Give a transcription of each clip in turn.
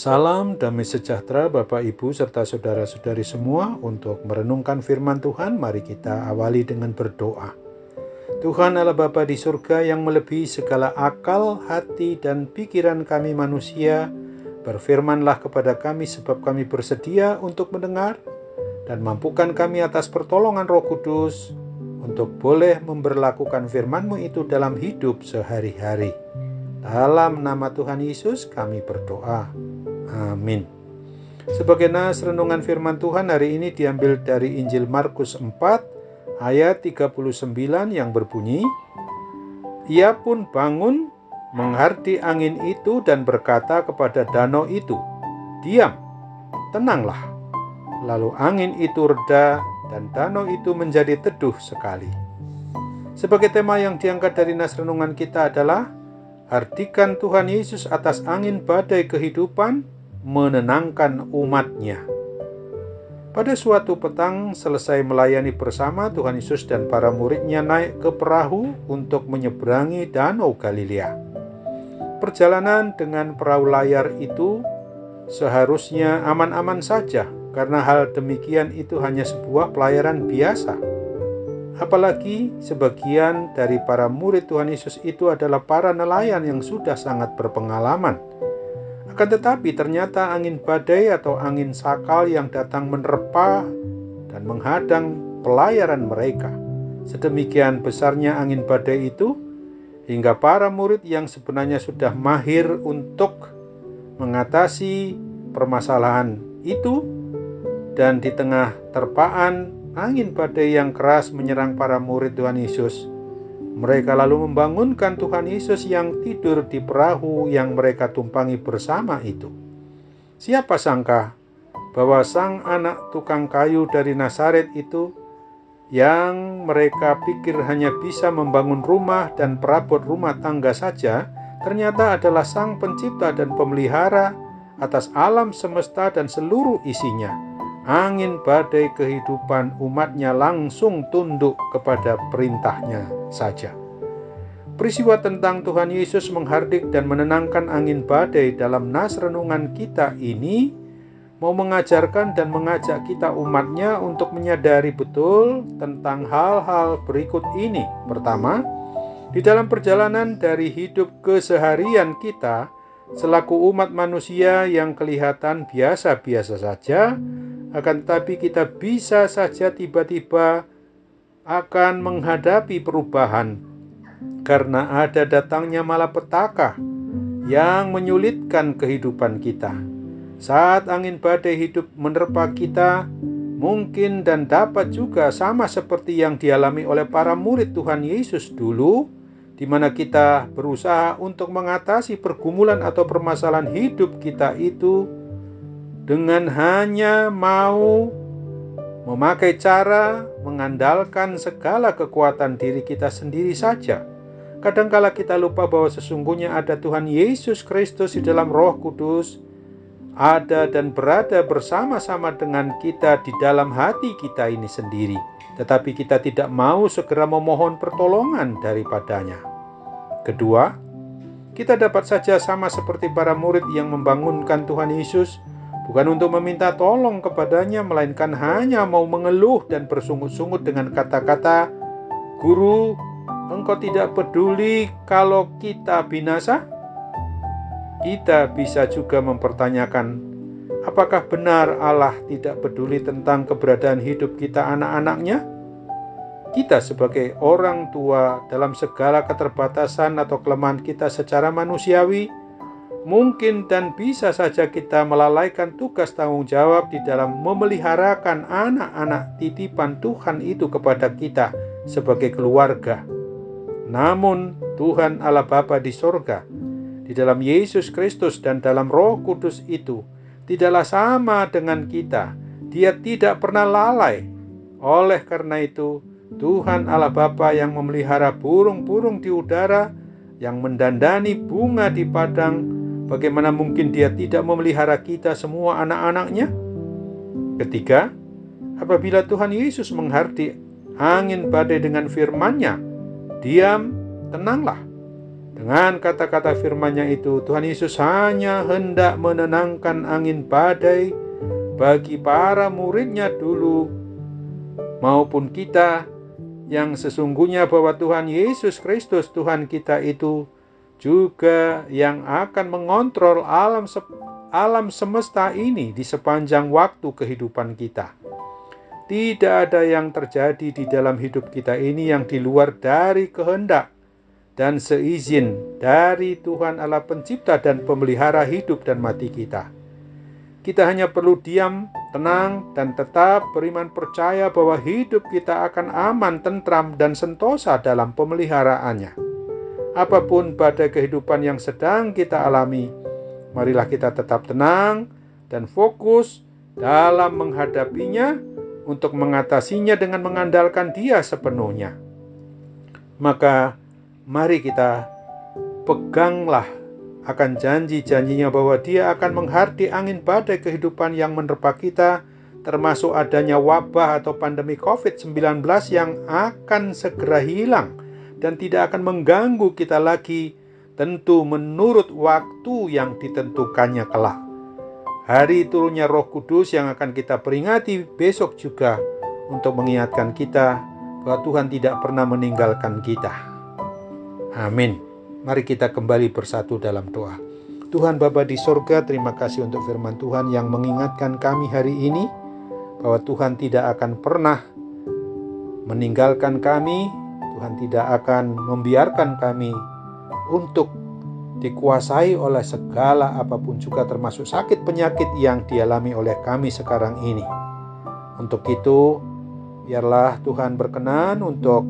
Salam damai sejahtera Bapak Ibu serta saudara-saudari semua. Untuk merenungkan firman Tuhan, mari kita awali dengan berdoa. Tuhan Allah Bapa di surga yang melebihi segala akal, hati, dan pikiran kami manusia, berfirmanlah kepada kami sebab kami bersedia untuk mendengar, dan mampukan kami atas pertolongan Roh Kudus untuk boleh memberlakukan firman-Mu itu dalam hidup sehari-hari. Dalam nama Tuhan Yesus kami berdoa. Amin. Sebagai nas renungan firman Tuhan hari ini diambil dari Injil Markus 4 ayat 39 yang berbunyi, "Ia pun bangun, menghardi angin itu dan berkata kepada danau itu, 'Diam, tenanglah.' Lalu angin itu reda dan danau itu menjadi teduh sekali." Sebagai tema yang diangkat dari nas renungan kita adalah artikan Tuhan Yesus atas angin badai kehidupan, menenangkan umat-Nya. Pada suatu petang selesai melayani bersama, Tuhan Yesus dan para murid-Nya naik ke perahu untuk menyeberangi Danau Galilea. Perjalanan dengan perahu layar itu seharusnya aman-aman saja, karena hal demikian itu hanya sebuah pelayaran biasa. Apalagi sebagian dari para murid Tuhan Yesus itu adalah para nelayan yang sudah sangat berpengalaman. Akan tetapi ternyata angin badai atau angin sakal yang datang menerpa dan menghadang pelayaran mereka. Sedemikian besarnya angin badai itu, hingga para murid yang sebenarnya sudah mahir untuk mengatasi permasalahan itu, dan di tengah terpaan angin badai yang keras menyerang para murid Tuhan Yesus, mereka lalu membangunkan Tuhan Yesus yang tidur di perahu yang mereka tumpangi bersama itu. Siapa sangka bahwa sang anak tukang kayu dari Nazaret itu, yang mereka pikir hanya bisa membangun rumah dan perabot rumah tangga saja, ternyata adalah sang pencipta dan pemelihara atas alam semesta dan seluruh isinya. Angin badai kehidupan umat-Nya langsung tunduk kepada perintahnya saja. Peristiwa tentang Tuhan Yesus menghardik dan menenangkan angin badai dalam nas renungan kita ini mau mengajarkan dan mengajak kita umat-Nya untuk menyadari betul tentang hal-hal berikut ini. Pertama, di dalam perjalanan dari hidup keseharian kita selaku umat manusia yang kelihatan biasa-biasa saja, akan tetapi kita bisa saja tiba-tiba akan menghadapi perubahan karena ada datangnya malapetaka yang menyulitkan kehidupan kita. Saat angin badai hidup menerpa kita, mungkin dan dapat juga sama seperti yang dialami oleh para murid Tuhan Yesus dulu, di mana kita berusaha untuk mengatasi pergumulan atau permasalahan hidup kita itu dengan hanya mau memakai cara mengandalkan segala kekuatan diri kita sendiri saja. Kadangkala kita lupa bahwa sesungguhnya ada Tuhan Yesus Kristus di dalam Roh Kudus, ada dan berada bersama-sama dengan kita di dalam hati kita ini sendiri. Tetapi kita tidak mau segera memohon pertolongan daripadanya. Kedua, kita dapat saja sama seperti para murid yang membangunkan Tuhan Yesus, bukan untuk meminta tolong kepadanya, melainkan hanya mau mengeluh dan bersungut-sungut dengan kata-kata, "Guru, Engkau tidak peduli kalau kita binasa?" Kita bisa juga mempertanyakan, apakah benar Allah tidak peduli tentang keberadaan hidup kita anak-anak-Nya? Kita sebagai orang tua dalam segala keterbatasan atau kelemahan kita secara manusiawi, mungkin dan bisa saja kita melalaikan tugas tanggung jawab di dalam memeliharakan anak-anak titipan Tuhan itu kepada kita sebagai keluarga. Namun Tuhan Allah Bapa di sorga, di dalam Yesus Kristus dan dalam Roh Kudus itu tidaklah sama dengan kita. Dia tidak pernah lalai. Oleh karena itu, Tuhan Allah Bapa yang memelihara burung-burung di udara, yang mendandani bunga di padang, bagaimana mungkin Dia tidak memelihara kita semua anak-anak-Nya? Ketiga, apabila Tuhan Yesus menghardik angin badai dengan firman-Nya, "Diam, tenanglah." Dengan kata-kata firman-Nya itu, Tuhan Yesus hanya hendak menenangkan angin badai bagi para murid-Nya dulu maupun kita, yang sesungguhnya bahwa Tuhan Yesus Kristus Tuhan kita itu juga yang akan mengontrol alam semesta ini di sepanjang waktu kehidupan kita. Tidak ada yang terjadi di dalam hidup kita ini yang di luar dari kehendak dan seizin dari Tuhan Allah Pencipta dan Pemelihara hidup dan mati kita. Kita hanya perlu diam, tenang, dan tetap beriman percaya bahwa hidup kita akan aman, tentram, dan sentosa dalam pemeliharaannya. Apapun badai kehidupan yang sedang kita alami, marilah kita tetap tenang dan fokus dalam menghadapinya untuk mengatasinya dengan mengandalkan Dia sepenuhnya. Maka mari kita peganglah akan janji-janjinya bahwa Dia akan menghardi angin badai kehidupan yang menerpa kita, termasuk adanya wabah atau pandemi COVID-19 yang akan segera hilang dan tidak akan mengganggu kita lagi, tentu menurut waktu yang ditentukannya kelak. Hari turunnya Roh Kudus yang akan kita peringati besok juga untuk mengingatkan kita bahwa Tuhan tidak pernah meninggalkan kita. Amin. Mari kita kembali bersatu dalam doa. Tuhan Bapa di sorga, terima kasih untuk firman Tuhan yang mengingatkan kami hari ini bahwa Tuhan tidak akan pernah meninggalkan kami. Tuhan tidak akan membiarkan kami untuk dikuasai oleh segala apapun juga, termasuk sakit penyakit yang dialami oleh kami sekarang ini. Untuk itu, biarlah Tuhan berkenan untuk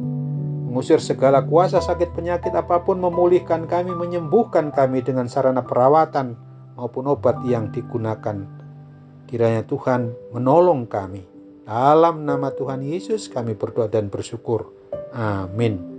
mengusir segala kuasa sakit penyakit apapun, memulihkan kami, menyembuhkan kami dengan sarana perawatan maupun obat yang digunakan. Kiranya Tuhan menolong kami. Dalam nama Tuhan Yesus kami berdoa dan bersyukur. Amin.